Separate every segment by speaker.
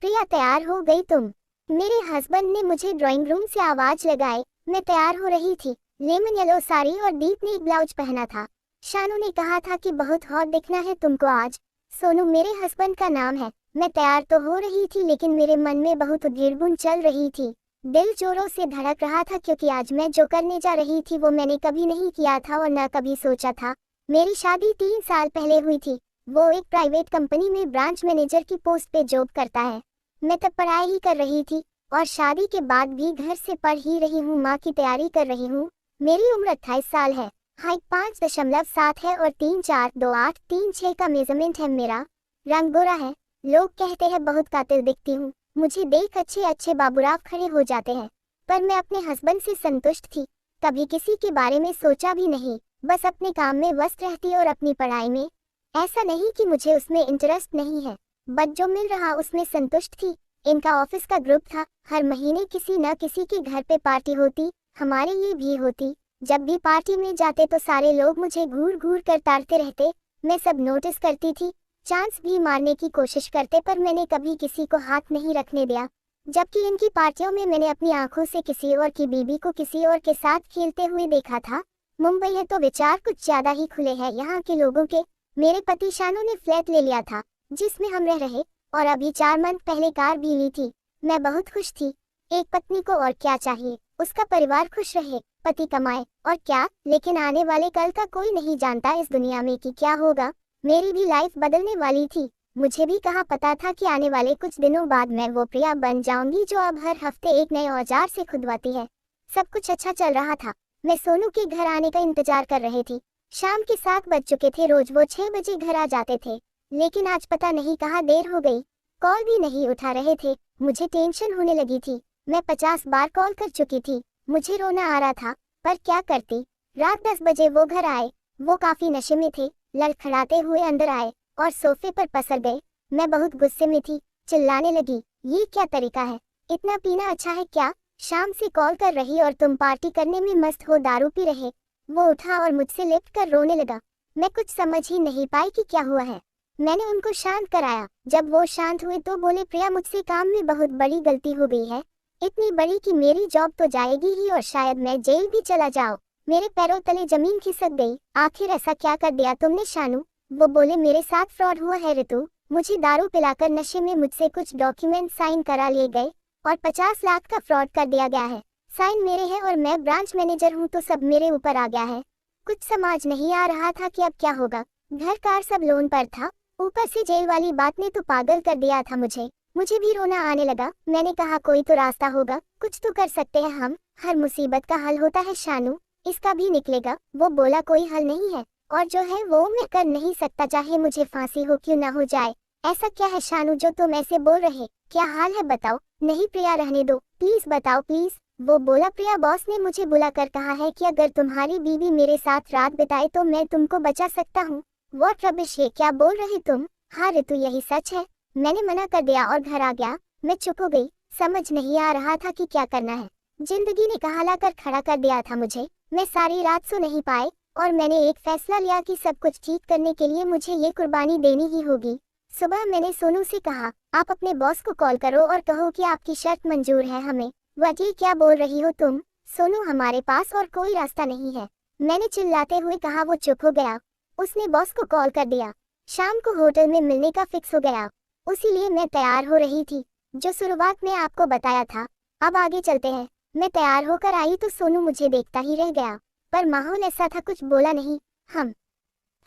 Speaker 1: प्रिया, तैयार हो गई तुम? मेरे हस्बैंड ने मुझे ड्राइंग रूम से आवाज लगाई। मैं तैयार हो रही थी। लेमन येलो साड़ी और दीप ने एक ब्लाउज पहना था। शानू ने कहा था कि बहुत हॉट दिखना है तुमको आज। सोनू मेरे हस्बैंड का नाम है। मैं तैयार तो हो रही थी, लेकिन मेरे मन में बहुत गिड़बुन चल रही थी। दिल जोरों से धड़क रहा था, क्योंकि आज मैं जो करने जा रही थी वो मैंने कभी नहीं किया था और न कभी सोचा था। मेरी शादी 3 साल पहले हुई थी। वो एक प्राइवेट कंपनी में ब्रांच मैनेजर की पोस्ट पे जॉब करता है। मैं तब पढ़ाई ही कर रही थी और शादी के बाद भी घर से पढ़ ही रही हूँ। माँ की तैयारी कर रही हूँ। मेरी उम्र 28 साल है। हाइट 5.7 है और 3'4'2'8'3'6 का मेजरमेंट है। मेरा रंग गोरा है। लोग कहते हैं बहुत कातिल दिखती हूँ। मुझे देख अच्छे अच्छे बाबूराव खड़े हो जाते हैं। पर मैं अपने हस्बैंड से संतुष्ट थी। कभी किसी के बारे में सोचा भी नहीं। बस अपने काम में व्यस्त रहती और अपनी पढ़ाई में। ऐसा नहीं कि मुझे उसमें इंटरेस्ट नहीं है, बट जो मिल रहा उसमें संतुष्ट थी। इनका ऑफिस का ग्रुप था। हर महीने किसी न किसी के घर पे पार्टी होती। हमारे ये भी होती। जब भी पार्टी में जाते तो सारे लोग मुझे घूर घूर कर ताड़ते रहते। मैं सब नोटिस करती थी। चांस भी मारने की कोशिश करते, पर मैंने कभी किसी को हाथ नहीं रखने दिया। जबकि इनकी पार्टियों में मैंने अपनी आंखों से किसी और की बीबी को किसी और के साथ खेलते हुए देखा था। मुंबई है तो विचार कुछ ज्यादा ही खुले हैं यहाँ के लोगों के। मेरे पति शानू ने फ्लैट ले लिया था जिसमें हम रह रहे, और अभी 4 मंथ पहले कार भी ली थी। मैं बहुत खुश थी। एक पत्नी को और क्या चाहिए। उसका परिवार खुश रहे, पति कमाए, और क्या। लेकिन आने वाले कल का कोई नहीं जानता इस दुनिया में कि क्या होगा। मेरी भी लाइफ बदलने वाली थी। मुझे भी कहाँ पता था कि आने वाले कुछ दिनों बाद मैं वो प्रिया बन जाऊंगी जो अब हर हफ्ते एक नए औजार से खुदवाती है। सब कुछ अच्छा चल रहा था। मैं सोनू के घर आने का इंतजार कर रही थी। शाम के 7 बज चुके थे। रोज वो 6 बजे घर आ जाते थे, लेकिन आज पता नहीं कहाँ देर हो गई। कॉल भी नहीं उठा रहे थे। मुझे टेंशन होने लगी थी। मैं 50 बार कॉल कर चुकी थी। मुझे रोना आ रहा था, पर क्या करती। रात 10 बजे वो घर आए। वो काफी नशे में थे। लड़खड़ाते हुए अंदर आए और सोफे पर पसर गए। मैं बहुत गुस्से में थी। चिल्लाने लगी, ये क्या तरीका है? इतना पीना अच्छा है क्या? शाम से कॉल कर रही और तुम पार्टी करने में मस्त हो, दारू पी रहे। वो उठा और मुझसे लिपट कर रोने लगा। मैं कुछ समझ ही नहीं पाई कि क्या हुआ है। मैंने उनको शांत कराया। जब वो शांत हुए तो बोले, प्रिया मुझसे काम में बहुत बड़ी गलती हो गई है। इतनी बड़ी कि मेरी जॉब तो जाएगी ही और शायद मैं जेल भी चला जाऊं। मेरे पैरों तले जमीन खिसक गई। आखिर ऐसा क्या कर दिया तुमने शानू? वो बोले, मेरे साथ फ्रॉड हुआ है ऋतु। मुझे दारू पिलाकर नशे में मुझसे कुछ डॉक्यूमेंट साइन करा लिए गए और 50 लाख का फ्रॉड कर दिया गया है। साइन मेरे हैं और मैं ब्रांच मैनेजर हूँ, तो सब मेरे ऊपर आ गया है। कुछ समझ नहीं आ रहा था कि अब क्या होगा। घर कार सब लोन पर था। ऊपर से जेल वाली बात ने तो पागल कर दिया था मुझे भी रोना आने लगा। मैंने कहा, कोई तो रास्ता होगा, कुछ तो कर सकते हैं हम। हर मुसीबत का हल होता है शानू, इसका भी निकलेगा। वो बोला, कोई हल नहीं है, और जो है वो मैं कर नहीं सकता, चाहे मुझे फांसी हो क्यों ना हो जाए। ऐसा क्या है शानू जो तुम ऐसे बोल रहे? क्या हाल है बताओ। नहीं प्रिया, रहने दो प्लीज, बताओ प्लीज। वो बोला, प्रिया बॉस ने मुझे बुलाकर कहा है कि अगर तुम्हारी बीवी मेरे साथ रात बिताए तो मैं तुमको बचा सकता हूँ। व्हाट रबिश, ये क्या बोल रहे तुम? हाँ ऋतु, यही सच है। मैंने मना कर दिया और घर आ गया। मैं चुप हो गई। समझ नहीं आ रहा था कि क्या करना है। जिंदगी ने कहा लाकर खड़ा कर दिया था मुझे। मैं सारी रात सो नहीं पाई और मैंने एक फैसला लिया कि सब कुछ ठीक करने के लिए मुझे ये कुर्बानी देनी ही होगी। सुबह मैंने सोनू से कहा, आप अपने बॉस को कॉल करो और कहो कि आपकी शर्त मंजूर है हमें। वजी, क्या बोल रही हो तुम? सोनू, हमारे पास और कोई रास्ता नहीं है। मैंने चिल्लाते हुए कहा। वो चुप हो गया। उसने बॉस को कॉल कर दिया। शाम को होटल में मिलने का फिक्स हो गया। उसी लिए मैं तैयार हो रही थी, जो शुरुआत में आपको बताया था। अब आगे चलते हैं। मैं तैयार होकर आई तो सोनू मुझे देखता ही रह गया, पर माहौल ऐसा था, कुछ बोला नहीं। हम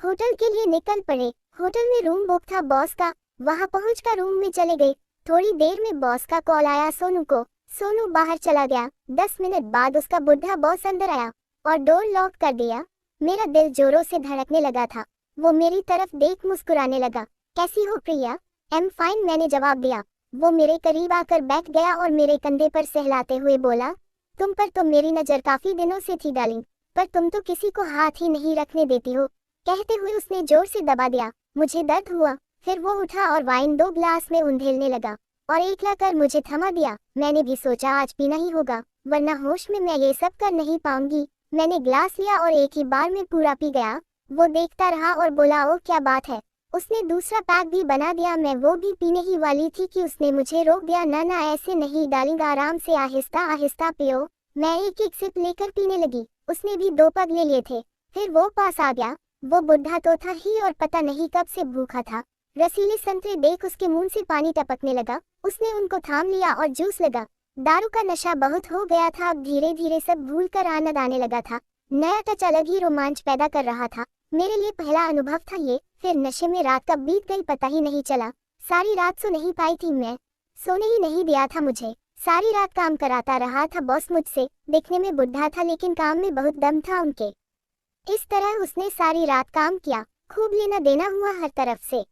Speaker 1: होटल के लिए निकल पड़े। होटल में रूम बुक था बॉस का। वहां पहुंचकर रूम में चले गए। थोड़ी देर में बॉस का कॉल आया सोनू को। सोनू बाहर चला गया। 10 मिनट बाद उसका बुढ़ा बॉस अंदर आया और डोर लॉक कर दिया। मेरा दिल जोरों से धड़कने लगा था। वो मेरी तरफ देख मुस्कुराने लगा। कैसी हो प्रिया? एम फाइन, मैंने जवाब दिया। वो मेरे करीब आकर बैठ गया और मेरे कंधे पर सहलाते हुए बोला, तुम पर तो मेरी नजर काफी दिनों से थी डार्लिंग, पर तुम तो किसी को हाथ ही नहीं रखने देती हो। कहते हुए उसने जोर से दबा दिया। मुझे दर्द हुआ। फिर वो उठा और वाइन 2 ग्लास में उंडेलने लगा और एक लाकर मुझे थमा दिया। मैंने भी सोचा आज पीना ही होगा, वरना होश में मैं ये सब कर नहीं पाऊंगी। मैंने ग्लास लिया और एक ही बार में पूरा पी गया। वो देखता रहा और बोला, ओ क्या बात है, उसने दूसरा पैक भी बना दिया। मैं वो भी पीने ही वाली थी कि उसने मुझे रोक दिया। ना ना, ऐसे नहीं डार्लिंग, आराम से, आहिस्ता आहिस्ता पियो। मैं एक एक सिप लेकर पीने लगी। उसने भी 2 पग ले लिए थे। फिर वो पास आ गया। वो बुढ़ा तो था ही और पता नहीं कब से भूखा था। रसीले संतरे देख उसके मुंह से पानी टपकने लगा। उसने उनको थाम लिया और जूस लगा। दारू का नशा बहुत हो गया था। अब धीरे धीरे सब भूल कर आनंद आने लगा था। नया टच अलग ही रोमांच पैदा कर रहा था। मेरे लिए पहला अनुभव था ये। फिर नशे में रात कब बीत गई पता ही नहीं चला। सारी रात सो नहीं पाई थी मैं। सोने ही नहीं दिया था मुझे। सारी रात काम कराता रहा था बॉस मुझसे। दिखने में बुढ़ा था लेकिन काम में बहुत दम था उनके। इस तरह उसने सारी रात काम किया। खूब लेना देना हुआ हर तरफ से।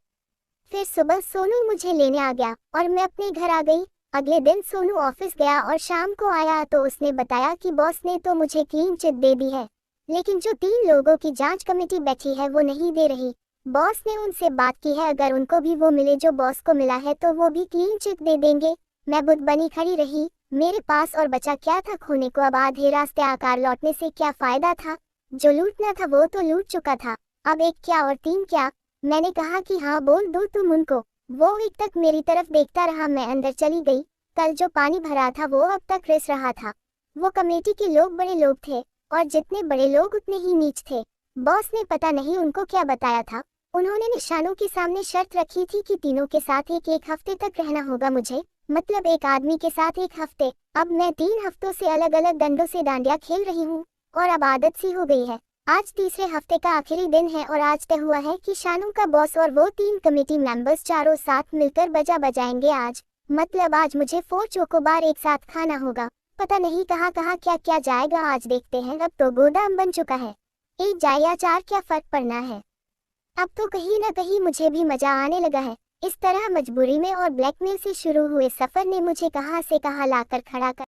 Speaker 1: फिर सुबह सोनू मुझे लेने आ गया और मैं अपने घर आ गई। अगले दिन सोनू ऑफिस गया और शाम को आया तो उसने बताया कि बॉस ने तो मुझे क्लीन चिट दे दी है, लेकिन जो 3 लोगों की जांच कमेटी बैठी है वो नहीं दे रही। बॉस ने उनसे बात की है, अगर उनको भी वो मिले जो बॉस को मिला है तो वो भी क्लीन चिट दे देंगे। मैं बुद्ध बनी खड़ी रही। मेरे पास और बचा क्या था खोने को। अब आधे रास्ते आकर लौटने से क्या फायदा था। जो लूटना था वो तो लूट चुका था। अब 1 क्या और 3 क्या। मैंने कहा कि हाँ बोल दो तुम उनको। वो एक तक मेरी तरफ देखता रहा। मैं अंदर चली गई। कल जो पानी भरा था वो अब तक रिस रहा था। वो कमेटी के लोग बड़े लोग थे और जितने बड़े लोग उतने ही नीच थे। बॉस ने पता नहीं उनको क्या बताया था। उन्होंने निशानों के सामने शर्त रखी थी कि तीनों के साथ एक हफ्ते तक रहना होगा मुझे, मतलब एक आदमी के साथ 1 हफ्ते। अब मैं 3 हफ्तों से अलग अलग डंडों से डांडिया खेल रही हूँ और अब आदत सी हो गई है। आज तीसरे हफ्ते का आखिरी दिन है और आज तय हुआ है कि शानू का बॉस और वो 3 कमेटी मेंबर्स चारों साथ मिलकर बजा बजाएंगे आज। मतलब आज मुझे 4 चोकोबार एक साथ खाना होगा। पता नहीं कहाँ कहाँ क्या क्या जाएगा, आज देखते हैं। अब तो गोदाम बन चुका है। 1 जाए या 4 क्या फर्क पड़ना है। अब तो कहीं ना कहीं मुझे भी मजा आने लगा है। इस तरह मजबूरी में और ब्लैकमेल से शुरू हुए सफर ने मुझे कहाँ से कहाँ लाकर खड़ा कर